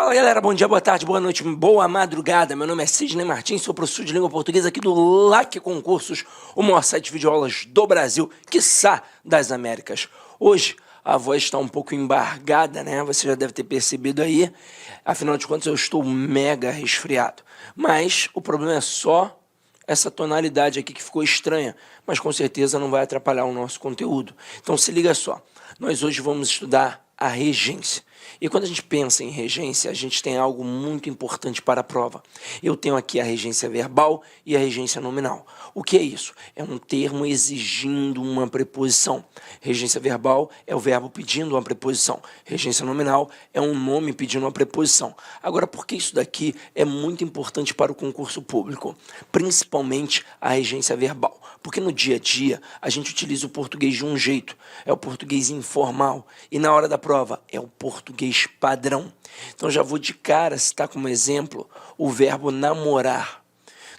Fala galera, bom dia, boa tarde, boa noite, boa madrugada. Meu nome é Sidney Martins, sou professor de língua portuguesa aqui do LAC Concursos, o maior site de videoaulas do Brasil, quiçá das Américas. Hoje a voz está um pouco embargada, né? Você já deve ter percebido aí. Afinal de contas, eu estou mega resfriado. Mas o problema é só essa tonalidade aqui que ficou estranha, mas com certeza não vai atrapalhar o nosso conteúdo. Então se liga só, nós hoje vamos estudar a regência. E quando a gente pensa em regência, a gente tem algo muito importante para a prova. Eu tenho aqui a regência verbal e a regência nominal. O que é isso? É um termo exigindo uma preposição. Regência verbal é o verbo pedindo uma preposição. Regência nominal é um nome pedindo uma preposição. Agora, por que isso daqui é muito importante para o concurso público? Principalmente a regência verbal. Porque no dia a dia a gente utiliza o português de um jeito. É o português informal. E na hora da prova é o português padrão. Então já vou de cara citar como exemplo o verbo namorar.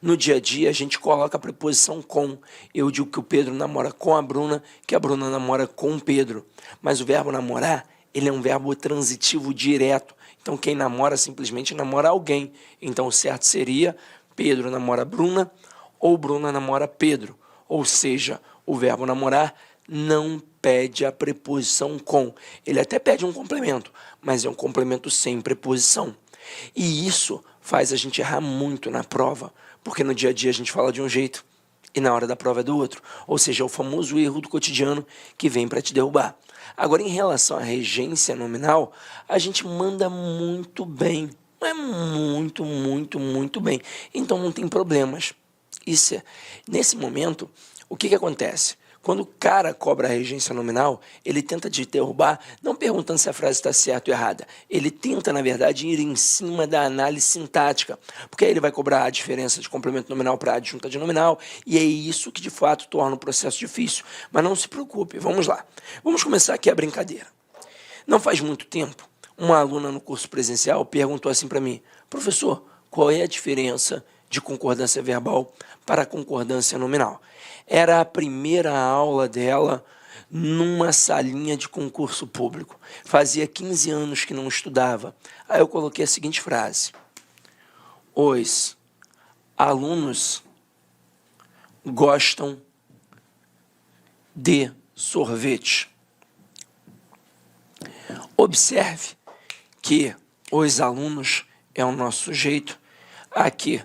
No dia a dia a gente coloca a preposição com. Eu digo que o Pedro namora com a Bruna, que a Bruna namora com o Pedro. Mas o verbo namorar, ele é um verbo transitivo direto. Então quem namora simplesmente namora alguém. Então o certo seria Pedro namora Bruna ou Bruna namora Pedro. Ou seja, o verbo namorar não pede a preposição com. Ele até pede um complemento, mas é um complemento sem preposição. E isso faz a gente errar muito na prova, porque no dia a dia a gente fala de um jeito e na hora da prova é do outro. Ou seja, é o famoso erro do cotidiano que vem para te derrubar. Agora, em relação à regência nominal, a gente manda muito bem. É muito bem. Então não tem problemas. Nesse momento, o que acontece? Quando o cara cobra a regência nominal, ele tenta te derrubar, não perguntando se a frase está certa ou errada. Ele tenta, na verdade, ir em cima da análise sintática, porque aí ele vai cobrar a diferença de complemento nominal para a adjunta de nominal, e é isso que, de fato, torna o processo difícil. Mas não se preocupe, vamos lá. Vamos começar aqui a brincadeira. Não faz muito tempo, uma aluna no curso presencial perguntou assim para mim: professor, qual é a diferença de concordância verbal para concordância nominal? Era a primeira aula dela numa salinha de concurso público. Fazia 15 anos que não estudava. Aí eu coloquei a seguinte frase: os alunos gostam de sorvete. Observe que os alunos é o nosso sujeito. Aqui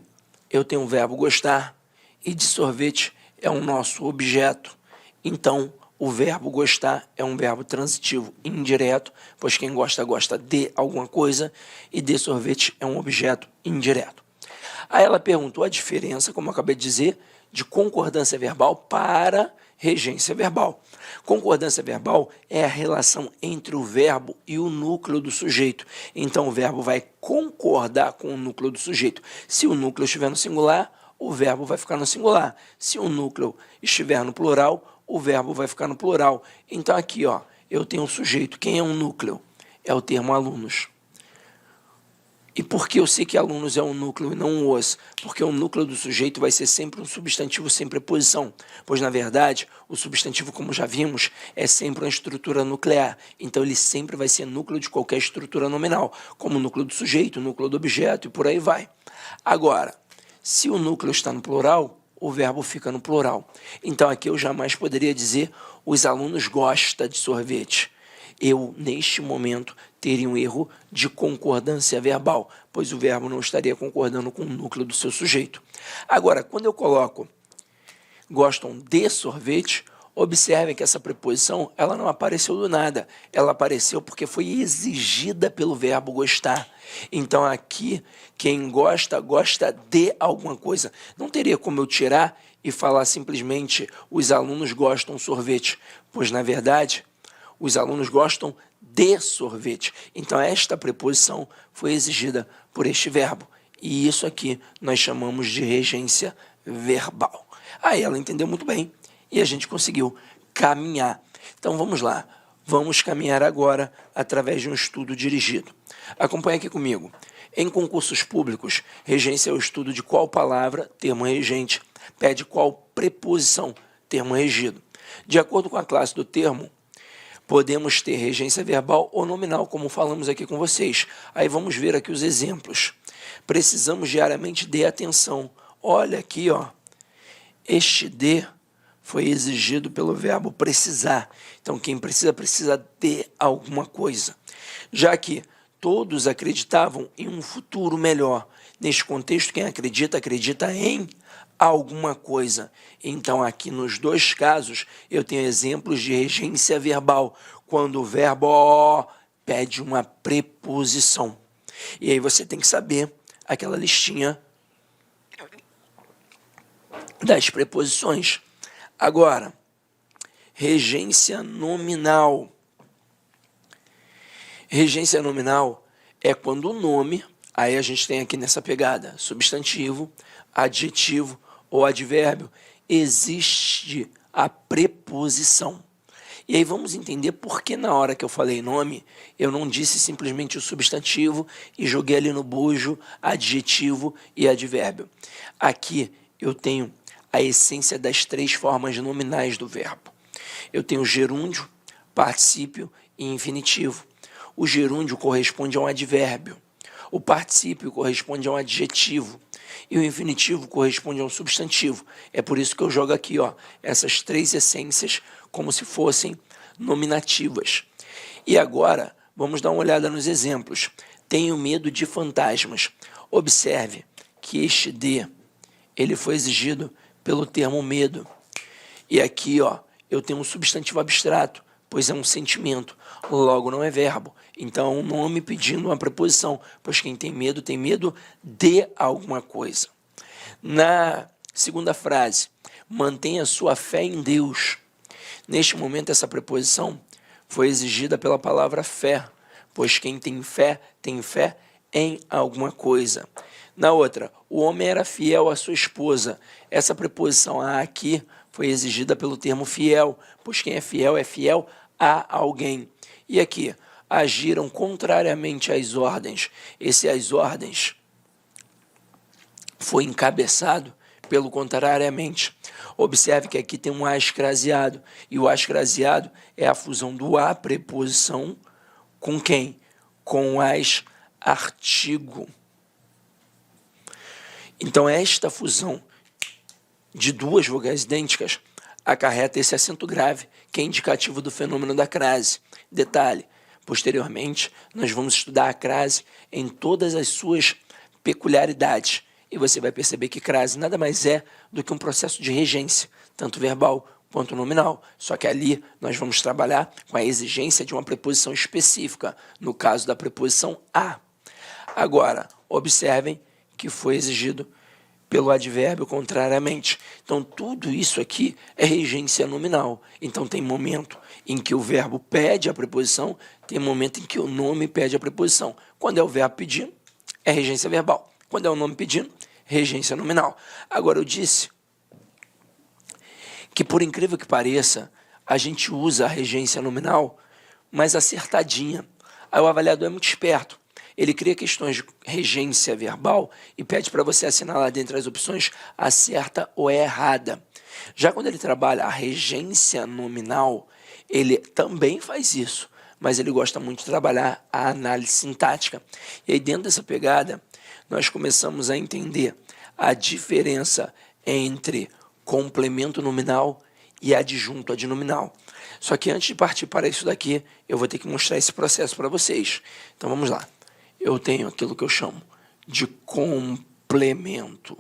eu tenho o verbo gostar e de sorvete é o nosso objeto. Então, o verbo gostar é um verbo transitivo indireto, pois quem gosta, gosta de alguma coisa, e de sorvete é um objeto indireto. Aí ela perguntou a diferença, como eu acabei de dizer, de concordância verbal para regência verbal. Concordância verbal é a relação entre o verbo e o núcleo do sujeito. Então, o verbo vai concordar com o núcleo do sujeito. Se o núcleo estiver no singular, o verbo vai ficar no singular. Se o núcleo estiver no plural, o verbo vai ficar no plural. Então, aqui, ó, eu tenho um sujeito. Quem é um núcleo? É o termo alunos. E por que eu sei que alunos é um núcleo e não um os? Porque o núcleo do sujeito vai ser sempre um substantivo sem preposição, pois, na verdade, o substantivo, como já vimos, é sempre uma estrutura nuclear. Então, ele sempre vai ser núcleo de qualquer estrutura nominal, como o núcleo do sujeito, o núcleo do objeto e por aí vai. Agora, se o núcleo está no plural, o verbo fica no plural. Então, aqui eu jamais poderia dizer os alunos gostam de sorvete. Eu, neste momento, teria um erro de concordância verbal, pois o verbo não estaria concordando com o núcleo do seu sujeito. Agora, quando eu coloco gostam de sorvete, observem que essa preposição ela não apareceu do nada. Ela apareceu porque foi exigida pelo verbo gostar. Então, aqui, quem gosta, gosta de alguma coisa. Não teria como eu tirar e falar simplesmente os alunos gostam sorvete, pois, na verdade, os alunos gostam de sorvete. Então, esta preposição foi exigida por este verbo. E isso aqui nós chamamos de regência verbal. Aí ela entendeu muito bem e a gente conseguiu caminhar. Então, vamos lá. Vamos caminhar agora através de um estudo dirigido. Acompanhe aqui comigo. Em concursos públicos, regência é o estudo de qual palavra, termo regente, pede qual preposição, termo regido. De acordo com a classe do termo, podemos ter regência verbal ou nominal, como falamos aqui com vocês. Aí vamos ver aqui os exemplos. Precisamos diariamente de atenção. Olha aqui, ó. Este de foi exigido pelo verbo precisar. Então, quem precisa, precisa de alguma coisa. Já que todos acreditavam em um futuro melhor. Neste contexto, quem acredita, acredita em alguma coisa. Então, aqui nos dois casos, eu tenho exemplos de regência verbal, quando o verbo pede uma preposição. E aí você tem que saber aquela listinha das preposições. Agora, regência nominal. Regência nominal é quando o nome, aí a gente tem aqui nessa pegada, substantivo, adjetivo ou advérbio, existe a preposição. E aí vamos entender por que na hora que eu falei nome, eu não disse simplesmente o substantivo e joguei ali no bojo adjetivo e advérbio. Aqui eu tenho a essência das três formas nominais do verbo. Eu tenho gerúndio, particípio e infinitivo. O gerúndio corresponde a um advérbio. O particípio corresponde a um adjetivo. E o infinitivo corresponde a um substantivo. É por isso que eu jogo aqui, ó, essas três essências como se fossem nominativas. E agora, vamos dar uma olhada nos exemplos. Tenho medo de fantasmas. Observe que este de, ele foi exigido pelo termo medo. E aqui, ó, eu tenho um substantivo abstrato, pois é um sentimento, logo não é verbo. Então, é um nome pedindo uma preposição, pois quem tem medo de alguma coisa. Na segunda frase, mantenha sua fé em Deus. Neste momento, essa preposição foi exigida pela palavra fé, pois quem tem fé em alguma coisa. Na outra, o homem era fiel à sua esposa. Essa preposição a aqui foi exigida pelo termo fiel, pois quem é fiel a alguém. E aqui, agiram contrariamente às ordens. Esse às ordens foi encabeçado pelo contrariamente. Observe que aqui tem um a escraseado, e o a escraseado é a fusão do a preposição com quem? Com as artigo. Então, esta fusão de duas vogais idênticas acarreta esse acento grave, que é indicativo do fenômeno da crase. Detalhe, posteriormente, nós vamos estudar a crase em todas as suas peculiaridades, e você vai perceber que crase nada mais é do que um processo de regência, tanto verbal quanto nominal, só que ali nós vamos trabalhar com a exigência de uma preposição específica, no caso da preposição a. Agora, observem que foi exigido pelo advérbio contrariamente. Então, tudo isso aqui é regência nominal. Então, tem momento em que o verbo pede a preposição, tem momento em que o nome pede a preposição. Quando é o verbo pedindo, é regência verbal. Quando é o nome pedindo, regência nominal. Agora, eu disse que, por incrível que pareça, a gente usa a regência nominal, mas acertadinha. Aí o avaliador é muito esperto. Ele cria questões de regência verbal e pede para você assinalar dentre as opções a certa ou a errada. Já quando ele trabalha a regência nominal, ele também faz isso, mas ele gosta muito de trabalhar a análise sintática. E aí, dentro dessa pegada, nós começamos a entender a diferença entre complemento nominal e adjunto adnominal. Só que antes de partir para isso daqui, eu vou ter que mostrar esse processo para vocês. Então, vamos lá. Eu tenho aquilo que eu chamo de complemento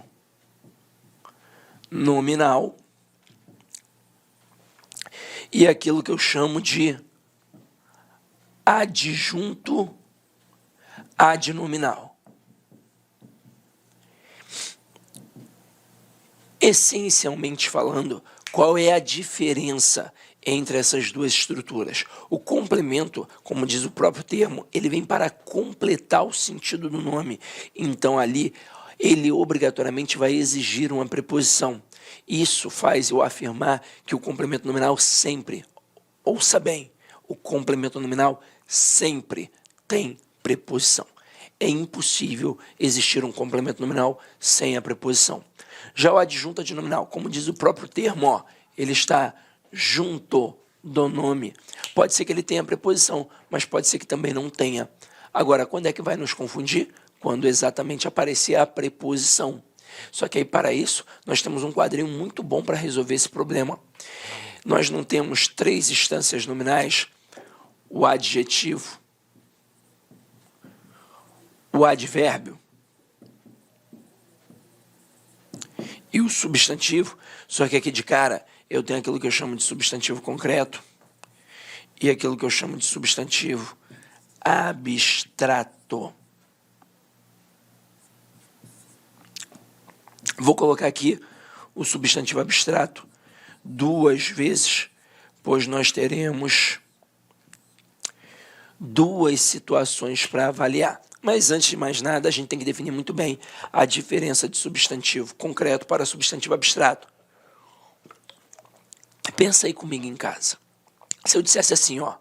nominal e aquilo que eu chamo de adjunto adnominal. Essencialmente falando, qual é a diferença entre essas duas estruturas? O complemento, como diz o próprio termo, ele vem para completar o sentido do nome. Então, ali, ele obrigatoriamente vai exigir uma preposição. Isso faz eu afirmar que o complemento nominal sempre, ouça bem, o complemento nominal sempre tem preposição. É impossível existir um complemento nominal sem a preposição. Já o adjunto adnominal, como diz o próprio termo, ó, ele está junto do nome. Pode ser que ele tenha preposição, mas pode ser que também não tenha. Agora, quando é que vai nos confundir? Quando exatamente aparecer a preposição. Só que aí, para isso, nós temos um quadrinho muito bom para resolver esse problema. Nós não temos 3 instâncias nominais, o adjetivo, o advérbio e o substantivo, só que aqui de cara eu tenho aquilo que eu chamo de substantivo concreto e aquilo que eu chamo de substantivo abstrato. Vou colocar aqui o substantivo abstrato 2 vezes, pois nós teremos 2 situações para avaliar. Mas antes de mais nada, a gente tem que definir muito bem a diferença de substantivo concreto para substantivo abstrato. Pensa aí comigo em casa. Se eu dissesse assim, ó,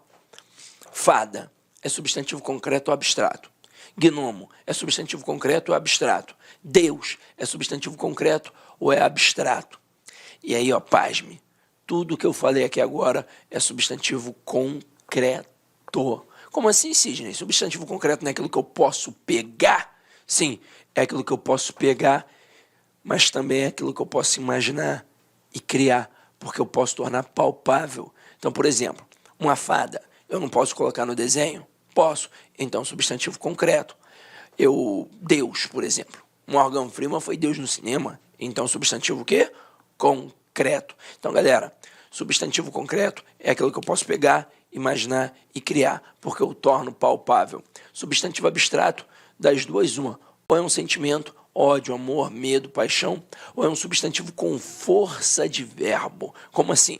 fada é substantivo concreto ou abstrato? Gnomo é substantivo concreto ou abstrato? Deus é substantivo concreto ou é abstrato? E aí, ó, pasme, tudo que eu falei aqui agora é substantivo concreto. Como assim, Sidney? Substantivo concreto não é aquilo que eu posso pegar? Sim, é aquilo que eu posso pegar, mas também é aquilo que eu posso imaginar e criar, porque eu posso tornar palpável. Então, por exemplo, uma fada, eu não posso colocar no desenho? Posso. Então, substantivo concreto. Deus, por exemplo. Morgan Freeman foi Deus no cinema. Então, substantivo o quê? Concreto. Então, galera, substantivo concreto é aquilo que eu posso pegar, imaginar e criar, porque eu torno palpável. Substantivo abstrato, das duas, uma. Ou é um sentimento, ódio, amor, medo, paixão, ou é um substantivo com força de verbo. Como assim?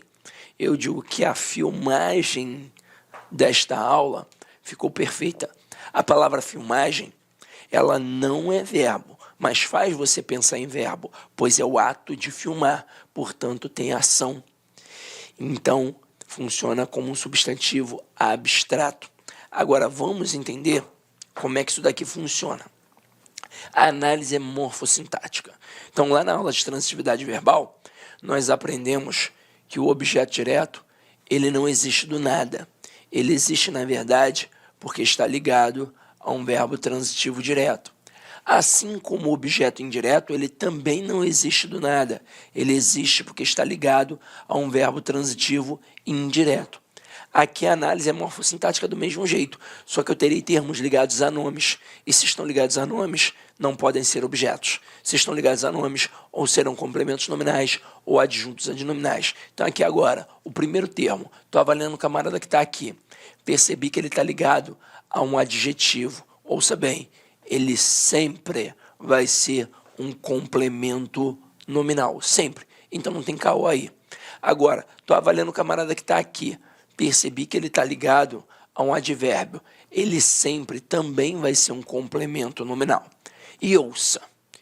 Eu digo que a filmagem desta aula ficou perfeita. A palavra filmagem, ela não é verbo, mas faz você pensar em verbo, pois é o ato de filmar, portanto tem ação. Então, funciona como um substantivo abstrato. Agora, vamos entender como é que isso daqui funciona. A análise é morfossintática. Então, lá na aula de transitividade verbal, nós aprendemos que o objeto direto, ele não existe do nada. Ele existe, na verdade, porque está ligado a um verbo transitivo direto. Assim como o objeto indireto, ele também não existe do nada. Ele existe porque está ligado a um verbo transitivo indireto. Aqui a análise é morfossintática do mesmo jeito, só que eu terei termos ligados a nomes, e se estão ligados a nomes, não podem ser objetos. Se estão ligados a nomes, ou serão complementos nominais, ou adjuntos adnominais. Então aqui agora, o primeiro termo, estou avaliando o camarada que está aqui. Percebi que ele está ligado a um adjetivo. Ouça bem, ele sempre vai ser um complemento nominal, sempre. Então não tem caô aí. Agora, estou avaliando o camarada que está aqui. Percebi que ele está ligado a um advérbio. Ele sempre também vai ser um complemento nominal. E ouça,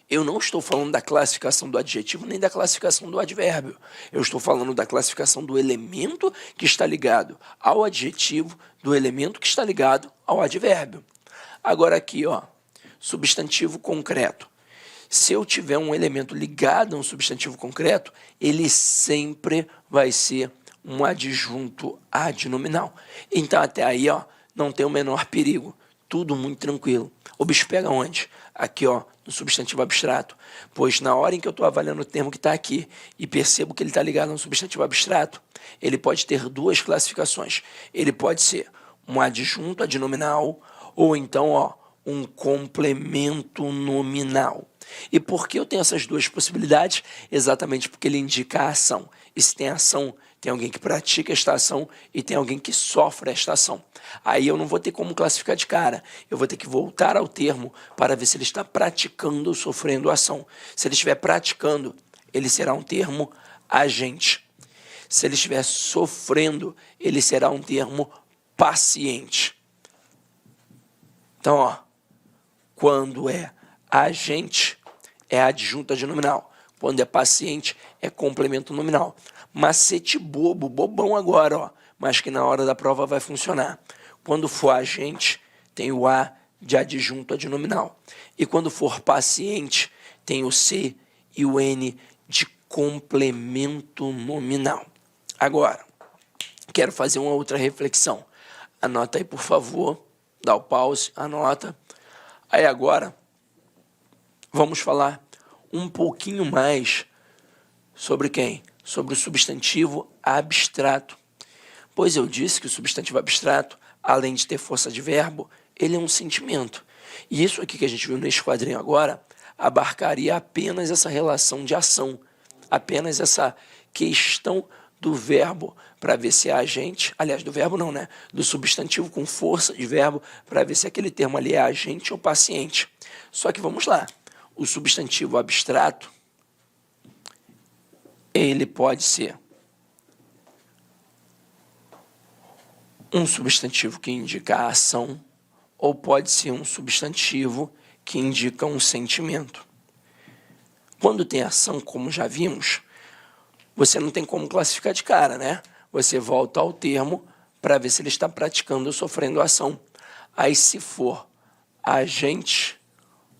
eu não estou falando da classificação do adjetivo nem da classificação do advérbio. Eu estou falando da classificação do elemento que está ligado ao adjetivo, do elemento que está ligado ao advérbio. Agora aqui, ó, substantivo concreto. Se eu tiver um elemento ligado a um substantivo concreto, ele sempre vai ser um adjunto adnominal. Então, até aí, ó, não tem o menor perigo. Tudo muito tranquilo. O bicho pega onde? Aqui, ó, no substantivo abstrato. Pois na hora em que eu estou avaliando o termo que está aqui e percebo que ele está ligado a um substantivo abstrato, ele pode ter 2 classificações. Ele pode ser um adjunto adnominal ou então, ó, um complemento nominal. E por que eu tenho essas 2 possibilidades? Exatamente porque ele indica a ação. E se tem ação, tem alguém que pratica esta ação e tem alguém que sofre esta ação. Aí eu não vou ter como classificar de cara. Eu vou ter que voltar ao termo para ver se ele está praticando ou sofrendo a ação. Se ele estiver praticando, ele será um termo agente. Se ele estiver sofrendo, ele será um termo paciente. Então, ó, quando é agente, é adjunto adnominal. Quando é paciente, é complemento nominal. Macete bobo, bobão agora, ó, mas que na hora da prova vai funcionar. Quando for agente, tem o A de adjunto adnominal. E quando for paciente, tem o C e o N de complemento nominal. Agora, quero fazer uma outra reflexão. Anota aí, por favor, dá o pause, anota. Aí agora, vamos falar um pouquinho mais sobre quem? Sobre o substantivo abstrato. Pois eu disse que o substantivo abstrato, além de ter força de verbo, ele é um sentimento. E isso aqui que a gente viu nesse quadrinho agora, abarcaria apenas essa relação de ação, apenas essa questão do verbo, para ver se é agente, aliás, do verbo não, né? Do substantivo com força de verbo, para ver se aquele termo ali é agente ou paciente. Só que vamos lá, o substantivo abstrato, ele pode ser um substantivo que indica a ação, ou pode ser um substantivo que indica um sentimento. Quando tem ação, como já vimos, você não tem como classificar de cara, né? Você volta ao termo para ver se ele está praticando ou sofrendo ação. Aí, se for agente,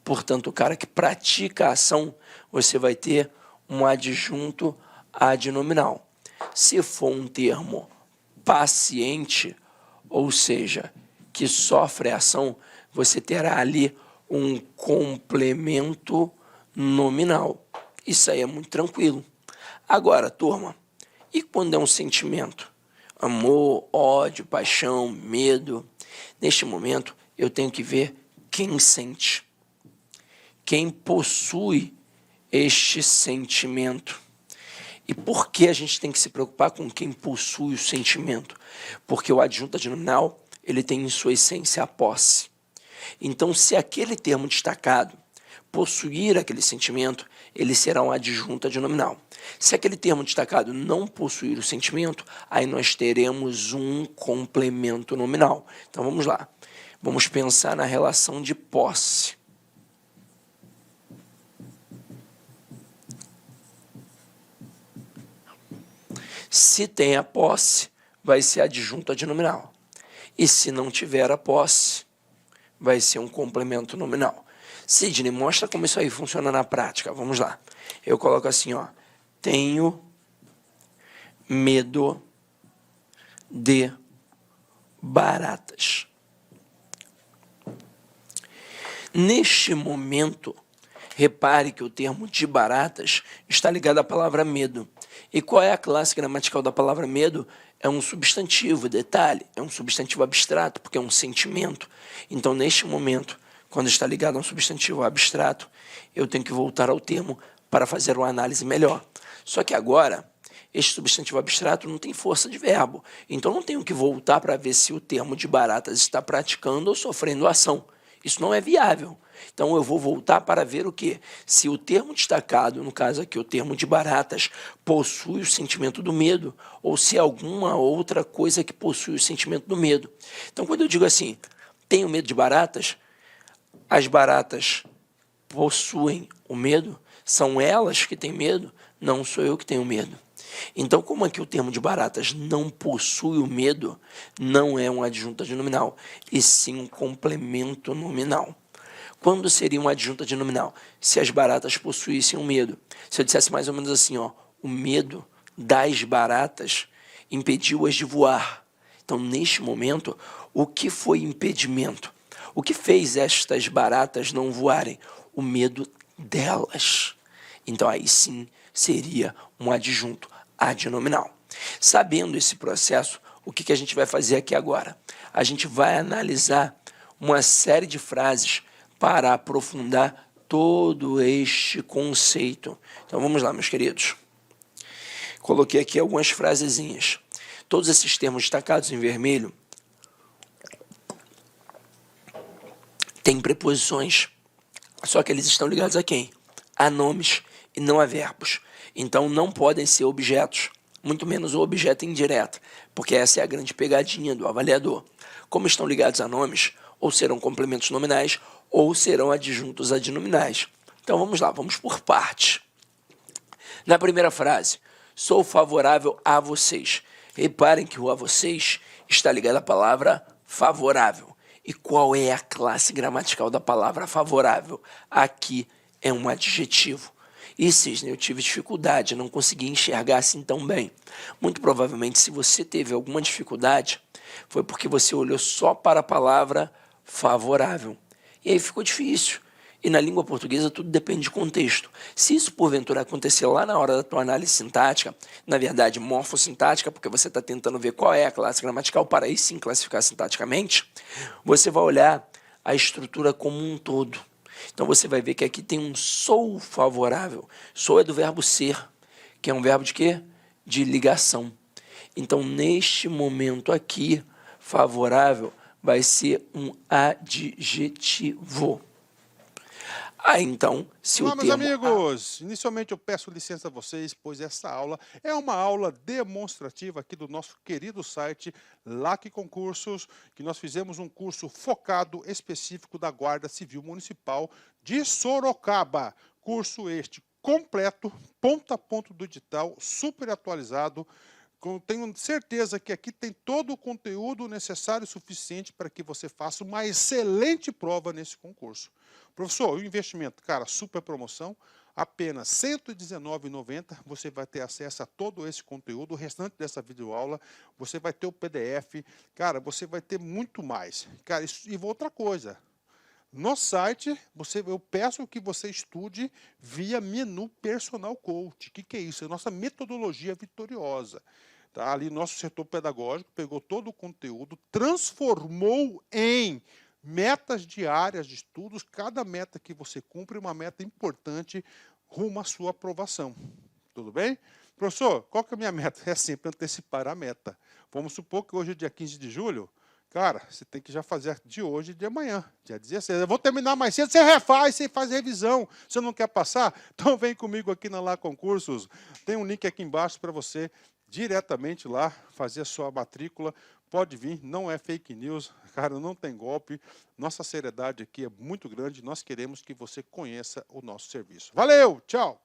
portanto, o cara que pratica a ação, você vai ter um adjunto adnominal. Se for um termo paciente, ou seja, que sofre a ação, você terá ali um complemento nominal. Isso aí é muito tranquilo. Agora, turma, e quando é um sentimento? Amor, ódio, paixão, medo. Neste momento, eu tenho que ver quem sente, quem possui este sentimento. E por que a gente tem que se preocupar com quem possui o sentimento? Porque o adjunto adnominal, ele tem em sua essência a posse. Então, se aquele termo destacado possuir aquele sentimento, ele será um adjunto adnominal. Se aquele termo destacado não possuir o sentimento, aí nós teremos um complemento nominal. Então, vamos lá. Vamos pensar na relação de posse. Se tem a posse, vai ser adjunto adnominal. E se não tiver a posse, vai ser um complemento nominal. Sidney, mostra como isso aí funciona na prática. Vamos lá. Eu coloco assim, ó. Tenho medo de baratas. Neste momento, repare que o termo de baratas está ligado à palavra medo. E qual é a classe gramatical da palavra medo? É um substantivo, detalhe, é um substantivo abstrato, porque é um sentimento. Então, neste momento, quando está ligado a um substantivo abstrato, eu tenho que voltar ao termo para fazer uma análise melhor. Só que agora, este substantivo abstrato não tem força de verbo. Então, não tenho que voltar para ver se o termo de baratas está praticando ou sofrendo ação. Isso não é viável. Então, eu vou voltar para ver o quê? Se o termo destacado, no caso aqui o termo de baratas, possui o sentimento do medo, ou se é alguma outra coisa que possui o sentimento do medo. Então, quando eu digo assim, tenho medo de baratas, as baratas possuem o medo? São elas que têm medo? Não sou eu que tenho medo. Então, como aqui o termo de baratas não possui o medo, não é um adjunto adnominal, e sim um complemento nominal. Quando seria um adjunto adnominal? Se as baratas possuíssem o medo. Se eu dissesse mais ou menos assim, ó, o medo das baratas impediu-as de voar. Então, neste momento, o que foi impedimento? O que fez estas baratas não voarem? O medo delas. Então, aí sim, seria um adjunto adnominal. Sabendo esse processo, o que a gente vai fazer aqui agora? A gente vai analisar uma série de frases para aprofundar todo este conceito. Então, vamos lá, meus queridos. Coloquei aqui algumas frasezinhas. Todos esses termos destacados em vermelho têm preposições, só que eles estão ligados a quem? A nomes e não a verbos. Então, não podem ser objetos, muito menos o objeto indireto, porque essa é a grande pegadinha do avaliador. Como estão ligados a nomes, ou serão complementos nominais, ou serão adjuntos adnominais. Então, vamos lá, vamos por partes. Na primeira frase, sou favorável a vocês. Reparem que o a vocês está ligado à palavra favorável. E qual é a classe gramatical da palavra favorável? Aqui é um adjetivo. E, Cisne, eu tive dificuldade, não consegui enxergar assim tão bem. Muito provavelmente, se você teve alguma dificuldade, foi porque você olhou só para a palavra favorável. E aí ficou difícil. E na língua portuguesa tudo depende de contexto. Se isso porventura acontecer lá na hora da tua análise sintática, na verdade morfossintática, porque você está tentando ver qual é a classe gramatical para aí sim classificar sintaticamente, você vai olhar a estrutura como um todo. Então você vai ver que aqui tem um sou favorável. Sou é do verbo ser, que é um verbo de quê? De ligação. Então neste momento aqui, favorável vai ser um adjetivo. Então, se o Olá, meus termo amigos! Inicialmente eu peço licença a vocês, pois essa aula é uma aula demonstrativa aqui do nosso querido site LAC Concursos, que nós fizemos um curso focado específico da Guarda Civil Municipal de Sorocaba. Curso este completo, ponto a ponto do edital, super atualizado. Tenho certeza que aqui tem todo o conteúdo necessário e suficiente para que você faça uma excelente prova nesse concurso. Professor, o investimento, cara, super promoção, apenas R$ 119,90, você vai ter acesso a todo esse conteúdo, o restante dessa videoaula, você vai ter o PDF, cara, você vai ter muito mais. Cara, e outra coisa, no site, eu peço que você estude via menu Personal Coach. O que é isso? É a nossa metodologia vitoriosa. Tá? Ali, nosso setor pedagógico pegou todo o conteúdo, transformou em metas diárias de estudos. Cada meta que você cumpre é uma meta importante rumo à sua aprovação. Tudo bem? Professor, qual que é a minha meta? É sempre antecipar a meta. Vamos supor que hoje é dia 15 de julho. Cara, você tem que já fazer de hoje e de amanhã, dia 16. Eu vou terminar mais cedo, você refaz, você faz revisão. Você não quer passar? Então vem comigo aqui na Lá Concursos. Tem um link aqui embaixo para você diretamente lá fazer a sua matrícula. Pode vir, não é fake news, cara, não tem golpe. Nossa seriedade aqui é muito grande. Nós queremos que você conheça o nosso serviço. Valeu, tchau!